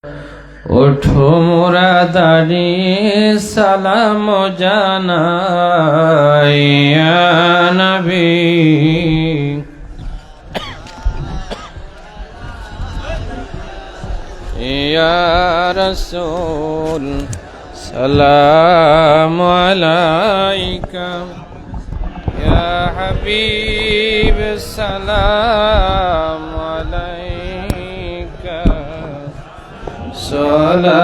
ওঠো মোরা দাঁড়িয়ে সালাম জানাই ইয়া নবী, ইয়া রাসূল সালাম আলাইকা, ইয়া হাবিব সালাম আলাইকা, সালাতুল্লাহ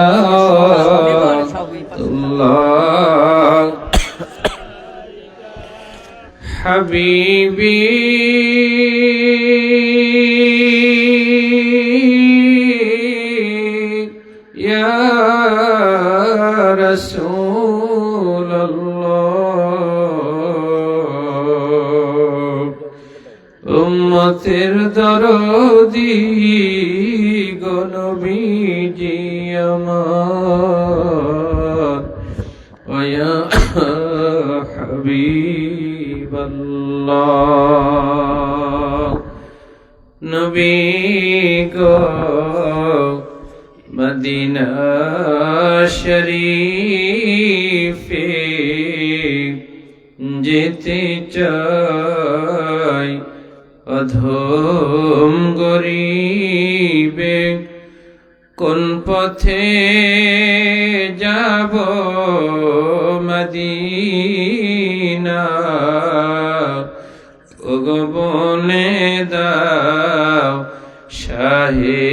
হাবিবি ইয়া রাসূলুল্লাহ, উম্মতের দরদি গো নবীজি আমার, ইয়া হাবিবাল্লাহ। নবী গো মদিনা শরীফে যেতে চাই অধম গরিবে, কোন পথে যাব মদিনা, ওগো বলে দাও শাহে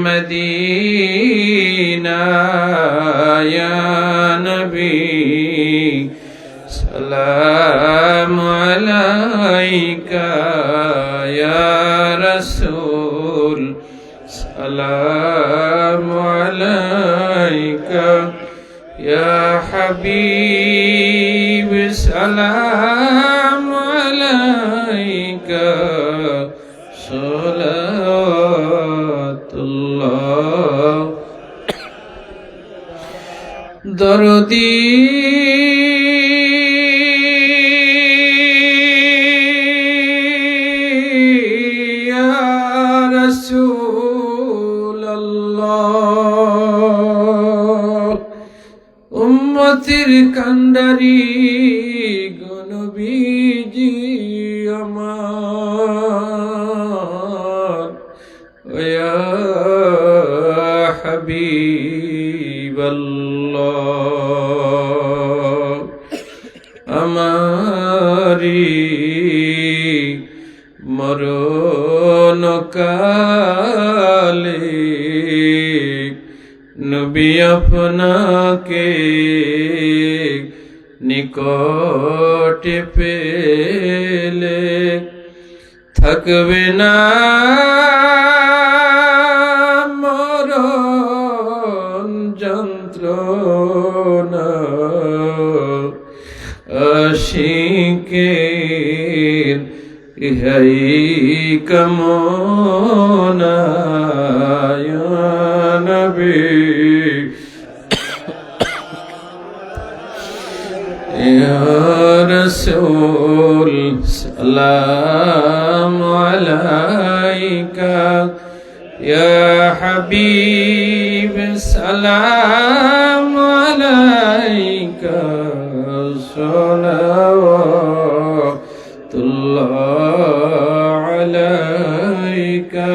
মদিনা, ইয়া নবী সালাম আলাইকা, ইয়া রাসূল সালাম আলাইকা, ইয়া হাবিব সালাম আলাইকা, সালাতুল্লাহ দরদি ইয়া রাসূলুল্লাহ, উম্মতের কান্ডারি গো নবীজি আমার, ইয়া হাবিবাল্লাহ। আমারি মরণ কালে নবী আপনাকে নিকটে পেলে, থাকবে না মরণ যন্ত্রণা, আশিকের ইহাই কামনা, ইয়া নবী ইয়া রাসূল সালাম আলাইকা, ইয়া হাবিব সালাম আলাইকা, সালাওয়াতুল্লাহ আলাইকা,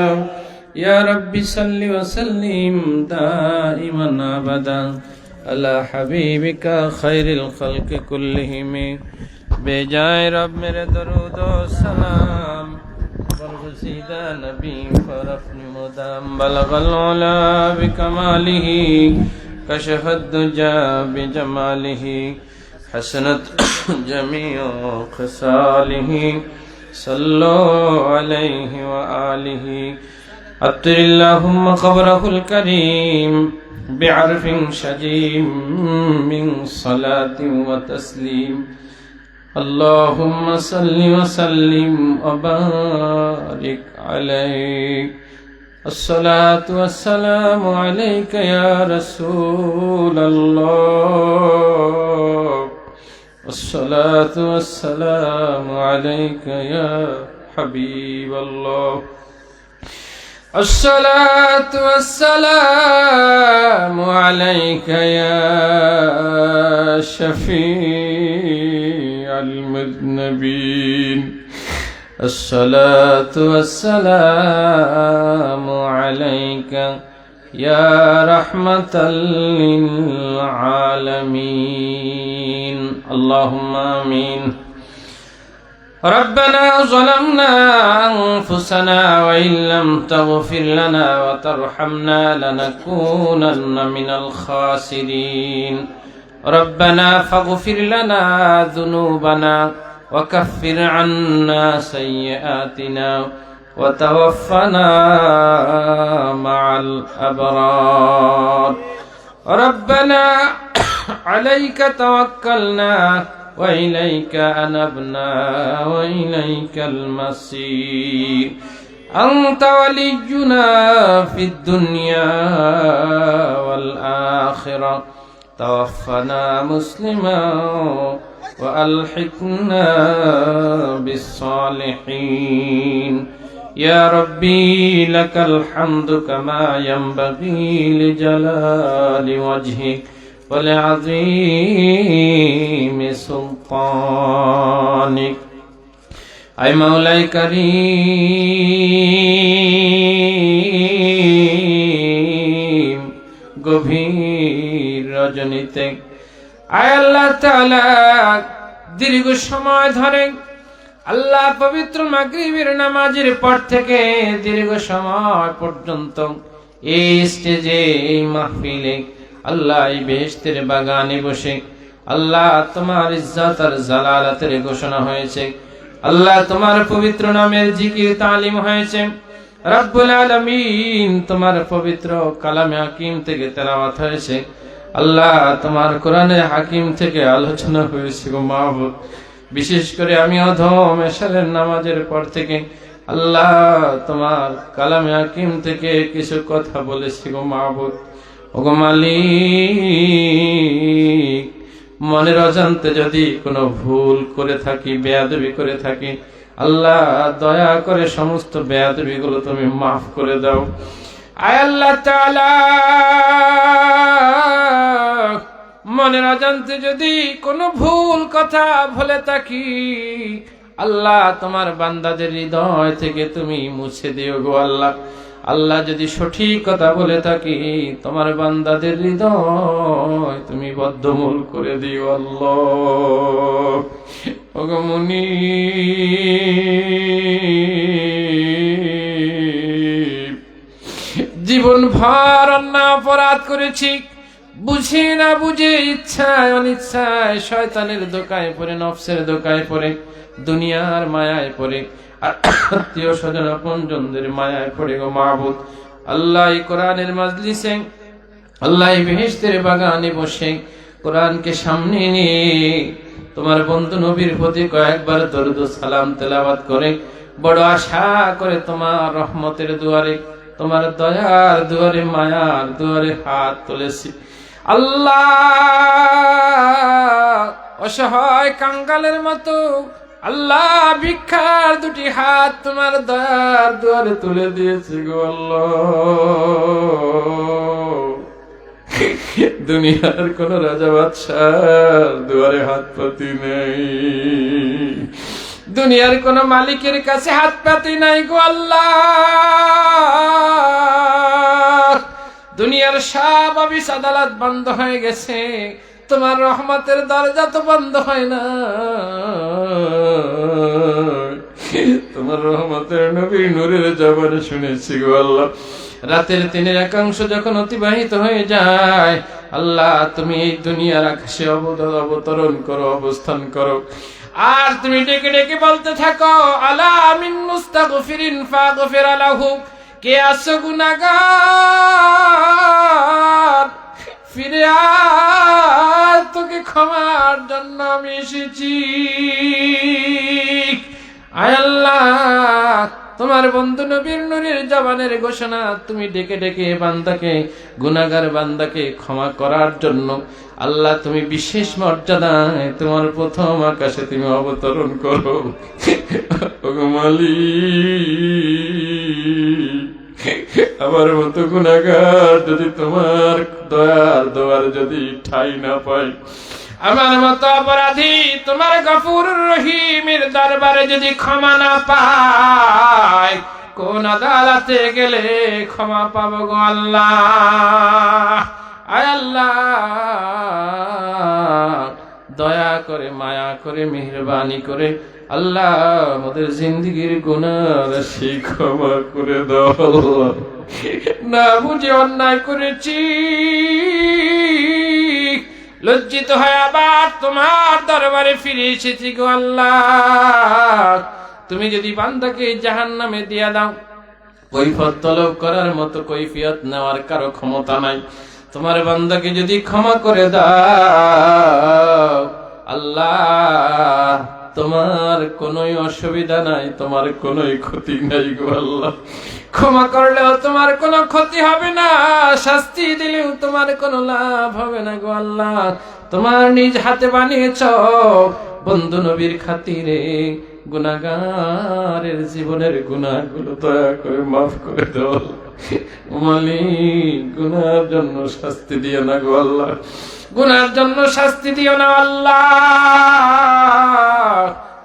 ইয়া রাব্বি সাল্লি ওয়া সাল্লিম দাইমান আবাদা আলা হাবিবিকা খায়রিল খালকি কুল্লিহিম। বেজায় রব মেরে দরুদ ও সালাম বরগুসিদা নবী ফরফনি মুদাম, বলগল উলা বিকমালিহি কশফদ দুজা বিজমালিহি, حسنت جميع خصاله صلوا عليه وآله. عطر اللهم قبره الكريم بعرف شجيم من صلاة وتسليم. اللهم صل وسلم وبارك عليه. الصلاة والسلام عليك يا رسول الله. الصلاة والسلام عليك يا حبيب الله. الصلاة والسلام عليك يا شفيع المذنبين الصلاة والسلام عليك يا رحمة للعالمين اللهم آمين ربنا ظلمنا أنفسنا وإن لم تغفر لنا وترحمنا لنكونن من الخاسرين ربنا فاغفر لنا ذنوبنا وكفر عنا سيئاتنا وتوفنا مع الأبرار ربنا عليك توكلنا وإليك أنبنا وإليك المصير أنت ولينا في الدنيا والآخرة توفنا مسلما وألحقنا بالصالحين يا ربي لك الحمد كما ينبغي لجلال وجهك ولعظيم سلطانك أي مولاي كريم গভীর রজনীতে আয় আল্লাহ তাআলা দীর্ঘ সময় ধরে আল্লাহ পবিত্র মাগরিবের নামাজের পর থেকে দীর্ঘ সময় পর্যন্ত এই স্টেজে এই মাহফিলে আল্লাহ এই বেহেশতের বাগানে বসে আল্লাহ তোমার ইজ্জত আর জালালাতের ঘোষণা হয়েছে আল্লাহ তোমার পবিত্র নামের জিকির তালিম হয়েছে রব্বুল আলামিন তোমার পবিত্র কালামে হাকিম থেকে তেলাওয়াত হয়েছে আল্লাহ তোমার কোরআনে হাকিম থেকে আলোচনা হয়েছে গো মাহবুব বিশেষ করে আমি অধম এশারের নামাজের পর থেকে আল্লাহ তোমার কালামে হাকিম থেকে কিছু কথা বলেছি গো মাহবুব ওগো মালিক মনের অজান্তে যদি কোনো ভুল করে থাকি বেয়াদবি করে থাকি আল্লাহ দয়া করে সমস্ত বেয়াদবি গুলো তুমি মাফ করে দাও আয় আল্লাহ তাআলা মনের অজান্তে যদি কোনো ভুল কথা বলে থাকি আল্লাহ তোমার বান্দাদের হৃদয় থেকে তুমি মুছে দিও গো আল্লাহ আল্লাহ যদি সঠিক কথা বলে থাকি তোমার বান্দাদের হৃদয় তুমি বদ্ধমূল করে দিও আল্লাহ ওগো মুনীব জীবন ভর অন্যায় অপরাধ করেছি বুঝে না বুঝে ইচ্ছায় অনিচ্ছায় শয়তানের ধোঁকায় পড়ে নফসের ধোঁকায় পড়ে দুনিয়ার মায়ায় পড়ে আর আত্মীয় স্বজন আপনজনদের মায়ায় পড়ে গো মাহবুব আল্লাহ এই কোরআনের মাজলিসে আল্লাহ এই বেহেশতের বাগানে বসে কোরআনকে সামনে নিয়ে তোমার বন্ধু নবীর প্রতি কয়েকবার দরুদ ও সালাম তেলাওয়াত করে বড় আশা করে তোমার রহমতের দুয়ারে তোমার দয়ার দুয়ারে মায়ার দুয়ারে হাত তুলেছি আল্লাহ অসহায় কাঙ্গালের মতো আল্লাহ ভিক্ষার দুটি হাত তোমার দয়ার দুয়ারে তুলে দিয়েছি গো আল্লাহ দুনিয়ার কোন রাজা বাদশার দুয়ারে হাত পাতি নেই দুনিয়ার কোন মালিকের কাছে হাত পাতি নাই গো আল্লাহ দুনিয়ার সব অফিস আদালত বন্ধ হয়ে গেছে তোমার রহমতের দরজা তো বন্ধ হয় না তোমার রহমতের নবীর নূরের জবানে শুনেছি গো আল্লাহ রাতের 1/3 যখন অতিবাহিত হয়ে যায় আল্লাহ তুমি এই দুনিয়ার আকাশে অবতরণ করো অবস্থান করো আর তুমি ডেকে ডেকে বলতে থাকো আলা মিন মুস্তাগফিরিন ফাগফির লাহু কে আছো গুনাহগার ফিরে আয় তোকে ক্ষমার জন্য আমি এসেছি আয় আল্লাহ তোমার বন্ধু নবীর নূরের জবানের ঘোষণা তুমি ডেকে ডেকে বান্দাকে গুনাহগার বান্দাকে ক্ষমা করার জন্য আল্লাহ তুমি বিশেষ মর্যাদায় তোমার প্রথম আকাশে তুমি অবতরণ করো ওগো মালিক আমার মতো গুনাহগার যদি তোমার দয়ার দোয়ার যদি ঠাই না পায়, আমার মতো অপরাধী তোমার গফুরুর রহিমের দরবারে যদি ক্ষমা না পায়, কোন আদালতে গেলে ক্ষমা পাবো গো আল্লাহ? আয় আল্লাহ, দয়া করে মায়া করে মেহেরবানি করে আল্লাহ আমাদের জিন্দেগির গুনাহ রাশি ক্ষমা করে দাও। না বুঝে অন্যায় করেছি, লজ্জিত হয়ে আবার তোমার দরবারে ফিরে এসেছি গো আল্লাহ। তুমি যদি বান্দাকে জাহান্নামে দিয়া দাও, কৈফিয়ত তলব করার মতো কৈফিয়ত নেওয়ার কারো ক্ষমতা নাই। তোমার বান্দাকে যদি ক্ষমা করে দাও আল্লাহ, তোমার কোনো অসুবিধা নাই, তোমার কোনো ক্ষতি নাই গো আল্লাহ। ক্ষমা করলেও তোমার কোনো ক্ষতি হবে না, শাস্তি দিলেও তোমার কোনো লাভ হবে না গো আল্লাহ। তোমার নিজ হাতে বানিয়েছ বন্ধু নবীর খাতিরে গুনাহগারের জীবনের গুনাহগুলো দয়া করে মাফ করে দাও মালিক। গুনার জন্য শাস্তি দিও না গো আল্লাহ, গুনার জন্য শাস্তি দিও না আল্লাহ।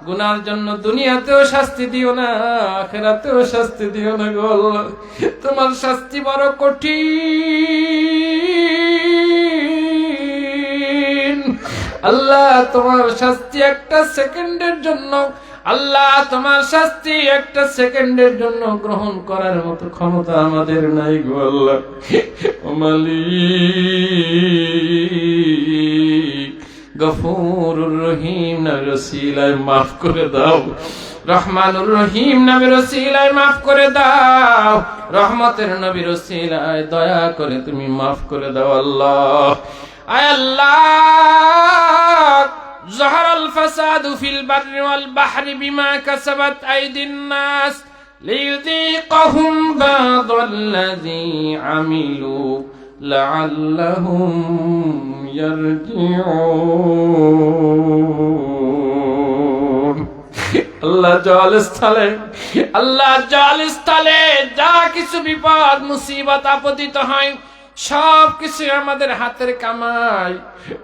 গুনার জন্য দুনিয়াতেও শাস্তি দিও না, আখিরাতেও শাস্তি দিও না গো আল্লাহ। তোমার শাস্তি বড় কঠিন আল্লাহ। তোমার শাস্তি একটা সেকেন্ডের জন্য আল্লাহ, তোমার শাস্তি একটা সেকেন্ডের জন্য গ্রহণ করার মতো ক্ষমতা আমাদের নাই গো আল্লাহ। ও মালিক, গফুরুর রহিম নামের ওসিলায় মাফ করে দাও, রহমানুর রহিম নামের ওসিলায় মাফ করে দাও, রহমতের নবীর ওসিলায় দয়া করে তুমি মাফ করে দাও আল্লাহ। আয় আল্লাহ, ظهر الفساد في البر والبحر بما كسبت أيدي الناس ليذيقهم بعض الذي عملوا لعلهم يرجعون। আল্লাহ জলস্থলে যা কিছু বিপদ মুসিবত আপতিত হয় সব কিছু আমাদের হাতের কামাই।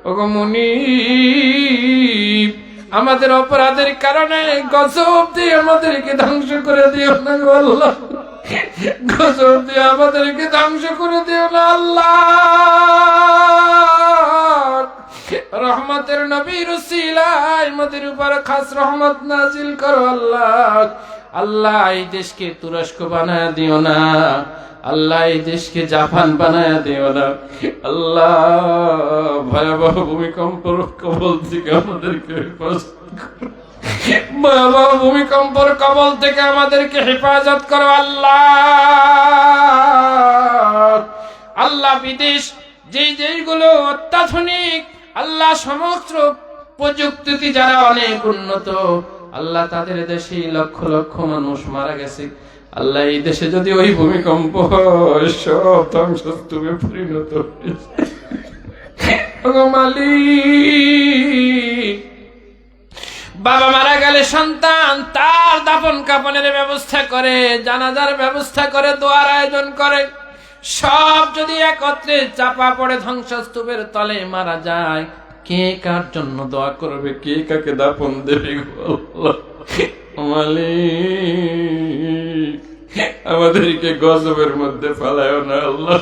ওগো মুনিব, আমাদের অপরাধের কারণে গজব দিয়ে আমাদেরকে ধ্বংস করে দিও না গো আল্লাহ। গজব দিয়ে আমাদেরকে ধ্বংস করে দিও না আল্লাহ। রহমতের নবীর উসিলায় আমাদের উপর খাস রহমত নাজিল করো আল্লাহ। আল্লাহ, এই দেশকে তুরস্ক বানায় দিও না আল্লাহ, এই দেশকে জাপান বানায় দিও না আল্লাহ। ভয়াবহ ভূমিকম্পর কবল থেকে আমাদেরকে হেফাজত করো, ভয়াবহ ভূমিকম্পর কবল থেকে আমাদেরকে হেফাজত করো আল্লাহ। আল্লাহ, বিদেশ যেই দেশগুলো অত্যাধুনিক আল্লাহ, সমস্ত প্রযুক্তি যারা অনেক উন্নত আল্লাহ, তাদের দেশে লক্ষ লক্ষ মানুষ মারা গেছে আল্লাহ। এই দেশে যদি ওই ভূমিকম্প হয় সব ধ্বংসস্তূপে পরিণত হয়েছে। মালিক, বাবা মারা গেলে সন্তান তার দাফন কাফনের ব্যবস্থা করে, জানাজার ব্যবস্থা করে, দোয়ার আয়োজন করে, সব যদি একত্রে চাপা পড়ে ধ্বংসস্তূপের তলে মারা যায়, কে কার জন্য দোয়া করবে, কে কাকে দাফন দেবে? মালিক, আমাদেরকে গজবের মধ্যে ফেলায় না আল্লাহ,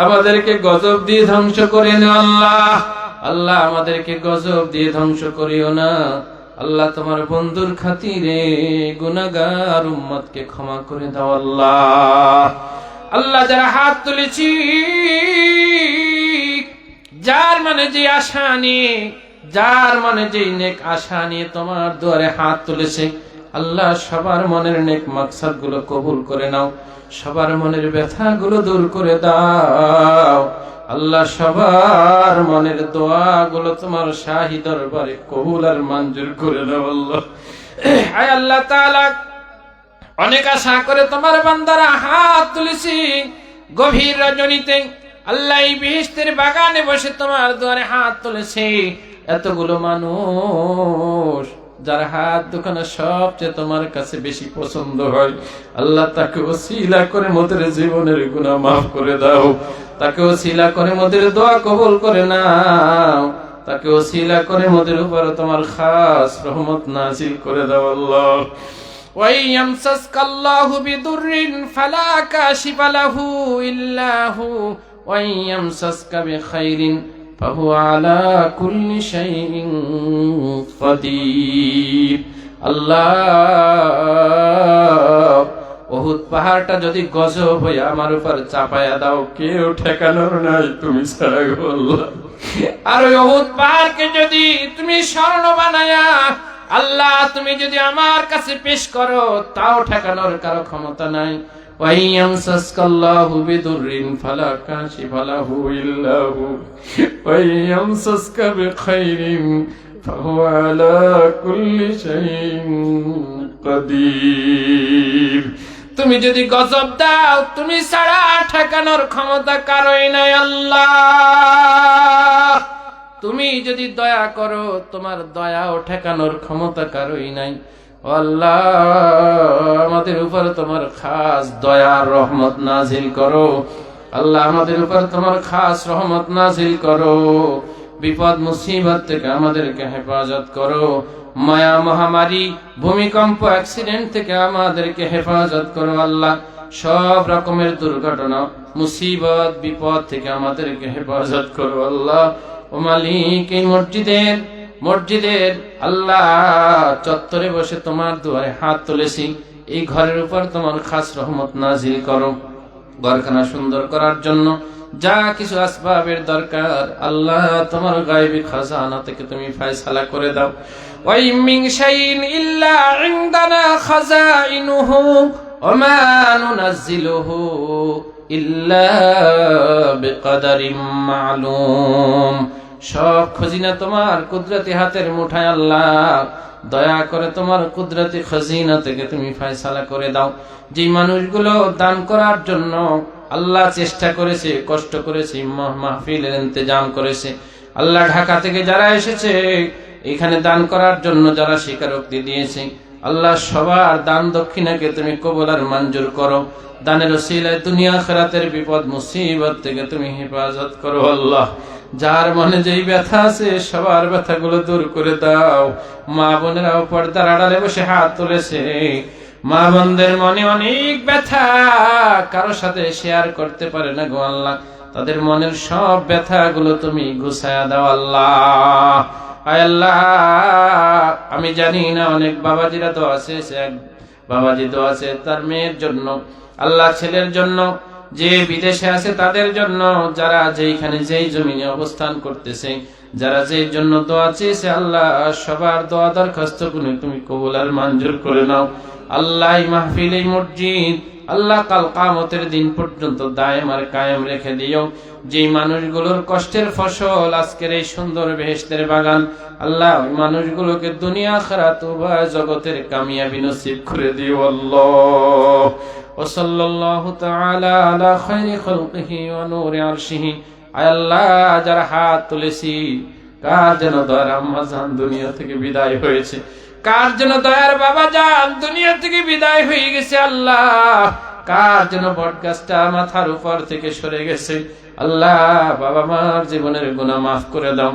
আমাদেরকে গজব দিয়ে ধ্বংস করে না আল্লাহ। আল্লাহ, আমাদেরকে গজব দিয়ে ধ্বংস করিও না আল্লাহ। তোমার বন্ধুর খাতিরে গুনাহগার উম্মতকে ক্ষমা করে দাও আল্লাহ। আল্লাহ, যারা হাত তুলেছি, যার মনে যে আশা নিয়ে, যার মনে যে নেক আশা নিয়ে তোমার দুয়ারে হাত তুলেছে আল্লাহ, সবার মনের নেক মাকসাদ গুলো কবুল করে নাও, সবার মনের ব্যথা গুলো দূর করে দাও আল্লাহ। সবার মনের দোয়া গুলো তোমার শাহী দরবারে কবুল আর মঞ্জুর করে নাও আল্লাহ। আয় আল্লাহ তাআলা, অনেক আশা করে তোমার বান্দারা হাত তুলেছি গভীর রজনীতে আল্লাহ, এই বেহেশতের বাগানে বসে তোমার দুয়ারে হাত তুলেছে। এতগুলো মানুষ যার হাত দুখানা সবচেয়ে তোমার কাছে বেশি পছন্দ হয়, আল্লাহ তাকে ওসিলা করে মোদের জীবনের গুনাহ মাফ করে দাও, তাকে ওসিলা করে মোদের দোয়া কবুল করে নাও, তাকে ওসিলা করে মোদের উপর তোমার খাস রহমত নাযিল করে দাও আল্লাহ। وَإِن يَمْسَسْكَ اللَّهُ بِضُرٍّ فَلَا كَاشِفَ لَهُ إِلَّا هُوَ وَإِن يَمْسَسْكَ بِخَيْرٍ فَهُوَ عَلَى كُلِّ شَيْءٍ قَدِيرٌ। আল্লাহ, উহুদ পাহাড়টা যদি গজব হয়ে আমার উপর চাপায়া দাও, কেউ ঠেকানোর নাই তুমি ছাড়া গো আল্লাহ। আর ওই উহুদ পাহাড়কে যদি তুমি স্বর্ণ বানায়া আল্লাহ তুমি যদি আমার কাছে পেশ করো, তাও ঠেকানোর কারো ক্ষমতা নাই। وَإِن يَمْسَسْكَ اللَّهُ بِضُرٍّ فَلَا كَاشِفَ لَهُ إِلَّا هُوَ وَإِن يَمْسَسْكَ بِخَيْرٍ فَهُوَ عَلَى كُلِّ شَيْءٍ قَدِيرٌ। তুমি যদি গজব দাও, তুমি ছাড়া ঠেকানোর ক্ষমতা কারোই নাই আল্লাহ। তুমি যদি দয়া করো, তোমার দয়াও ঠেকানোর ক্ষমতা কারোই নাই আল্লাহ। আমাদের উপর তোমার খাস দয়ার রহমত নাজিল করো আল্লাহ, আমাদের উপর তোমার খাস রহমত নাজিল করো। বিপদ মুসিবত থেকে আমাদেরকে হেফাজত করো। মায়া মহামারী, ভূমিকম্প, অ্যাক্সিডেন্ট থেকে আমাদেরকে হেফাজত করো আল্লাহ। সব রকমের দুর্ঘটনা, মুসিবত, বিপদ থেকে আমাদেরকে হেফাজত করো আল্লাহ। ও মালিক, এই মসজিদের আল্লাহ চত্বরে বসে তোমার দুয়ারে হাত তুলেছি, এই ঘরের উপর তোমার খাস রহমত নাজিল করো। ঘরখানা সুন্দর করার জন্য যা কিছু আসবাবের দরকার আল্লাহ তোমার গায়বী খাজানা থেকে তুমি ফয়সালা করে দাও। ওয়া ইন মিন শাইইন ইল্লা ইনদানা খাজাইনুহু ওয়া মা নুনাজ্জিলুহু ইল্লা বিকদারিম মা'লুম। সব খজিনা তোমার কুদরতি হাতের মুঠায় আল্লাহ, দয়া করে তোমার কুদরতি খজিনা থেকে তুমি ফয়সালা করে দাও। যে মানুষগুলো দান করার জন্য আল্লাহ চেষ্টা করেছে, কষ্ট করেছে, মাহফিলের ইন্তজাম করেছে আল্লাহ, ঢাকা থেকে যারা এসেছে এখানে দান করার জন্য যারা স্বীকারোক্তি দিয়েছে আল্লাহ, সবার দান দক্ষিণাকে তুমি কবুল আর মঞ্জুর করো। দানের ওসিলায় দুনিয়া আখিরাতের বিপদ মুসিবত থেকে তুমি হেফাজত করো আল্লাহ। যার মনে যেই ব্যথা আছে সবার ব্যথাগুলো দূর করে দাও। মা বোনেরাও পর্দার আড়ালে বসে হাত তুলেছে, মা বোনদের মনে অনেক ব্যথা, কারো সাথে শেয়ার করতে পারে না গো আল্লাহ, তাদের মনের সব ব্যথাগুলো তুমি গুছায়া দাও আল্লাহ। আয় আল্লাহ, আমি জানি না অনেক বাবাজিরা তো আছে, এক বাবাজি তো আছে তার মেয়ের জন্য আল্লাহ, ছেলের জন্য, যে বিদেশে আছে তাদের জন্য, যারা যেইখানে যেই জমিনে অবস্থান করতেছে, যারা যেই জন্য দোয়া চেয়েছে আল্লাহ, সবার দোয়া দরখাস্ত তুমি কবুল আর মঞ্জুর করে নাও আল্লাহ। এই মাহফিল, এই মসজিদ আল্লাহ কাল কিয়ামতের দিন পর্যন্ত দায়েম আর কায়েম রেখে দিও। যেই মানুষগুলোর কষ্টের ফসল আজকের এই সুন্দর বেহেশতের বাগান আল্লাহ, ওই মানুষগুলোকে দুনিয়া আখিরাত উভয় জগতের কামিয়াবি নসিব করে দিও আল্লাহ। ওয়াসাল্লাল্লাহু তাআলা আলা খায়রি খালকিহি ওয়া নূরি আরশিহি। আয় আল্লাহ, যারা হাত তুলেছি, কার যেন দয়ার আম্মা জান দুনিয়া থেকে বিদায় হয়েছে, কার যেন দয়ার বাবা জান দুনিয়া থেকে বিদায় হয়ে গেছে আল্লাহ, কার যেন বটগাছটা মাথার উপর থেকে সরে গেছে আল্লাহ, বাবা মার জীবনের গুনাহ মাফ করে দাও,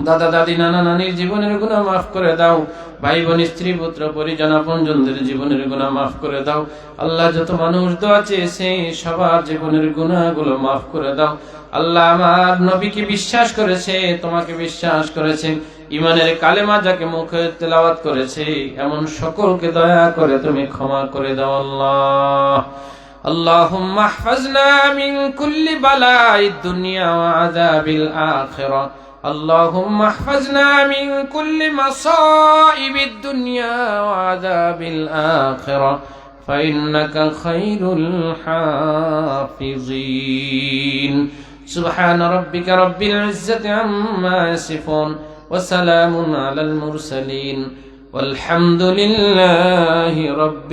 দাদা দাদি নানা নানির জীবনের গুনাহ মাফ করে দাও, ভাই বোন স্ত্রী পুত্র পরিজন আপনজনদের জীবনের গুনাহ মাফ করে দাও আল্লাহ। যত মানুষ দোয়া চেয়েছে সবার জীবনের গুনাহগুলো মাফ করে দাও আল্লাহ। আমার নবীকে বিশ্বাস করেছে, তোমাকে বিশ্বাস করেছে, ইমানের কালেমা যাকে মুখে তেলাওয়াত করেছে এমন সকলকে দয়া করে তুমি ক্ষমা করে দাও আল্লাহ। আল্লাহুম্মা ইহফাজনা মিন কুল্লি বালাইদ দুনিয়া ওয়া আযাবিল আখিরাহ। اللهم احفظنا من كل مصائب الدنيا وعذاب الآخرة فإنك خير الحافظين. سبحان ربك رب العزة عما يصفون وسلام على المرسلين والحمد لله رب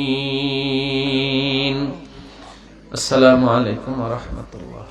العالمين. السلام عليكم ورحمة الله.